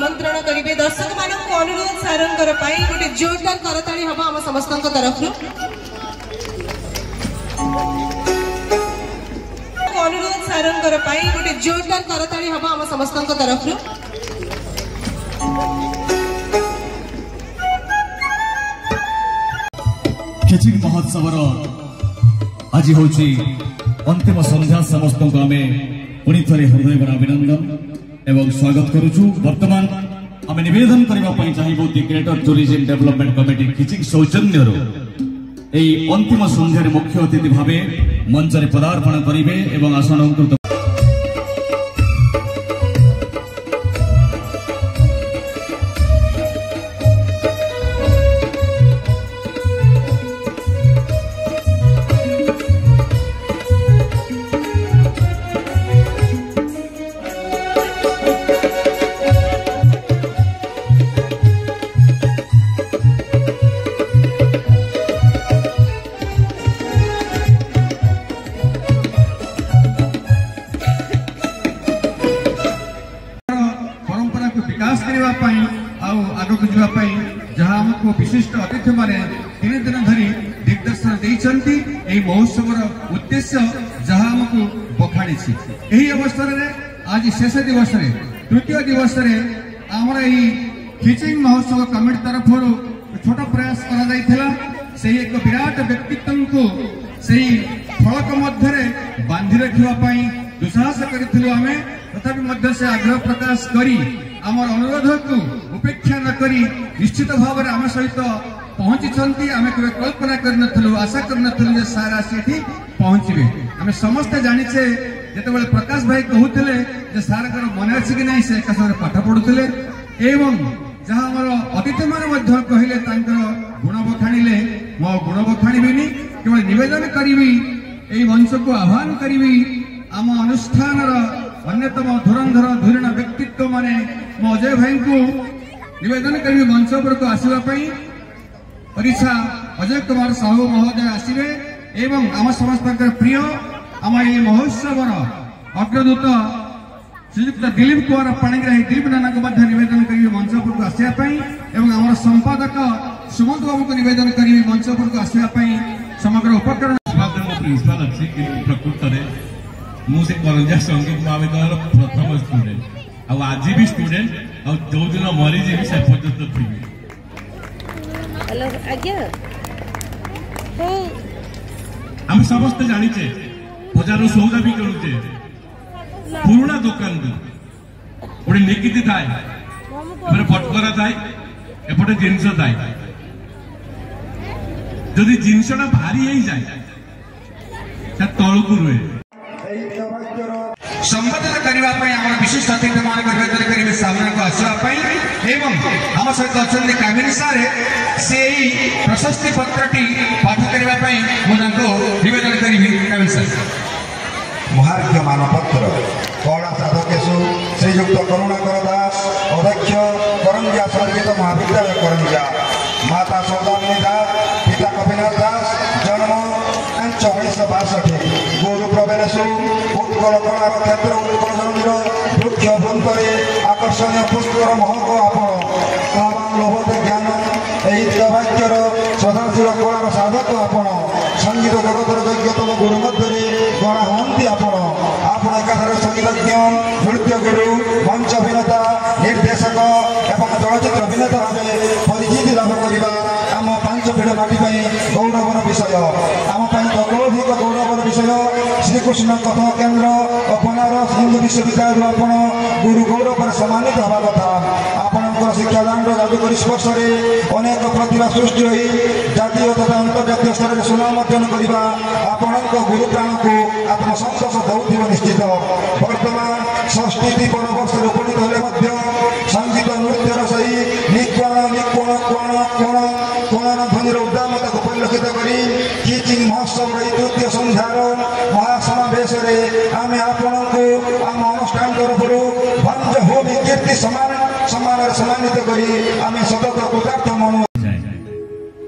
आमंत्रण करेंगे दर्शक मानक अनुरोध सारंगर गोटे जोरदार करताली हम आम समस्त तरफ अनुरोध सारंगर गोटे जोरदार करताली हम आम समस्त तरफ खिचिंग महोत्सव आज हूँ अंतिम संध्या समस्त को आम पुणी थे हृदय अभिनंदन एवं स्वागत करुचु। वर्तमान आम निवेदन करने चाहिए the greater tourism development committee Khiching सौजन्य अंतिम संध्यार मुख्य अतिथि भाव मंच में पदार्पण करेंगे एवं आसन अलंकृत विशिष्ट अतिथि मैंने 3 दिन धरी दिग्दर्शन देइछंती एही महोत्सवर उद्देश्य जहाँ हमको बखाड़ी यही अवसर में आज शेष दिवस तृतीय दिवस आमर यही खिचिंग महोत्सव कमिटी तरफ छोट प्रयास करा एक विराट व्यक्तित्व को सही फलक मध्य बांधि रखापी दुस्साहस करूँ आम तथापि से आग्रह प्रकाश करी आमर अनुरोध को उपेक्षा न करी निश्चित भाव में आम सहित पहुंची आम केवल कल्पना कर आशा कर सार आसी पहुंचे आम समस्ते जाचे जो प्रकाश भाई कहते सार मन अच्छे कि नहीं से एक समय पाठ पढ़ुले एवं जहाँ आम अतिथि मैंने कहले गुण बखाणिले मो गुण बखाणी केवल निवेदन करी मंच को आह्वान करी आम अनुष्ठान अन्यतम धुरंधर धुरीण व्यक्तित्व माने मो अजय भाई को निवेदन करी मंच को आसवाई परिछा अजय कुमार साहू महोदय आसवे एवं आम समस्त प्रिय आम ये महोत्सव अग्रदूत श्रीयुक्त दिलीप कुमार पाणिग्राही दिलीप नाना को निवेदन करी मंच को आसवाई एवं आम संपादक सुमंत बाबू को निवेदन करी मंच को आसवाई समग्र उपकरण प्रिंसिपाल अच्छी प्रकृत मुझे करंजा संगीत महाविद्यालय प्रथम स्टूडेंट आज भी स्टूडेंट और जो दिन मरी जी से पर्यंत थी आम समस्त जाचे बजार सौदा भी करुचे पुराना दुकान गोटे निकिति थाए फटकरा थाए एपटे जिनस थाए जदि जिनसटा भारी हो जाए तलू रुए संबोधन करने विशिष्ट अतिथि मान निवेदन करेंगे सामने को आसवाई एवं आम सहित अच्छा कामिनी सारे से प्रशस्ति पत्र पाठ करने निवेदन करी कामिनी सार महार्घ्य मानपत्र कला साधकेशु श्रीयुक्त करुणाकर दास अध्यक्ष करंजिया संगीत महाविद्यालय करंजिया माता सौदामिनी दास पिता कपिनाथ दास जन्म 1962 गुरु प्रवेशु उत्कल कला क्षेत्र उत्कल जमीर वृक्ष वृंदे आकर्षणीय पुष्पर महक आपण लोभते ज्ञान यही सौभाग्यर श्रद्धाशील कलार साधक आपण संगीत जगतर योग्यतम गुरु मध्य गणा हमें आपण एकाधार संगीतज्ञ नृत्य गुरु मंच अभिनेता निर्देशक एवं चलचित्र अभिनेता भाव परिचिति लाभ करवा आम 5 पीढ़ माटी गौरवर विषय आम अगौरविक गौरवर विषय श्रीकृष्ण कथा केन्द्र और बनारस हिंदू विश्वविद्यालय आपण गुरु गौरव सम्मानित हवा कथा आपण शिक्षादान जादुकरी स्पर्श अनेक प्रतिभा सृष्टि हो जातीय तथा अंतर्जातीय स्तर में सुनाम अर्जन करवा आपण गुरु प्राण को आत्मसंतोष दौर निश्चित वर्तमान संस्कृति परवर्ष उपनीत हेले संगीत नृत्यर सही निकोण निकोण कोण कोण कोण ध्वनिर उद्दामता को परिलक्षित करी खिचिंग महोत्सव तृतीय संध्यार महासमावेश आम आपण को आम अनुष्ठान तरफ भंज हो कीर्ति सम्मान सम्मानित करी आम सतत कृतार्थ मनु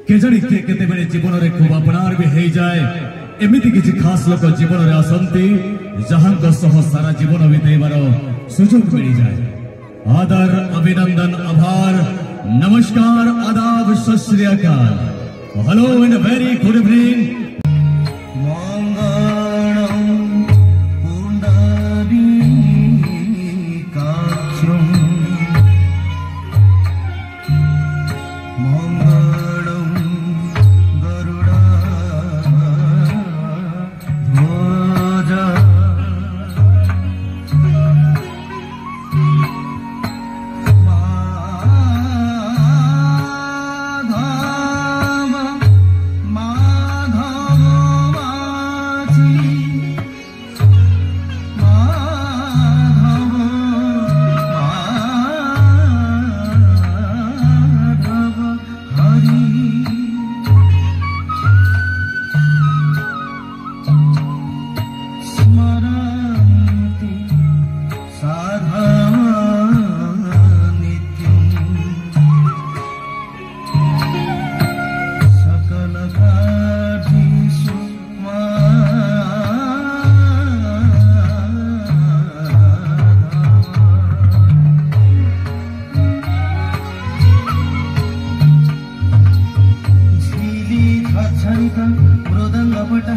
केजणी किए केतेबेले जीवन रे खूब अपनार भी हो जाए एमिति किछि खास लोक जीवन रे आसंती जहां सह सारा जीवन बितेबार सुजोग मिल जाए आदर, अभिनंदन, आभार, नमस्कार, आदाब, सत श्री अकाल, hello and very good evening. मृदंग पट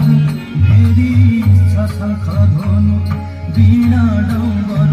भेरी शंख धनु वीणा डंबर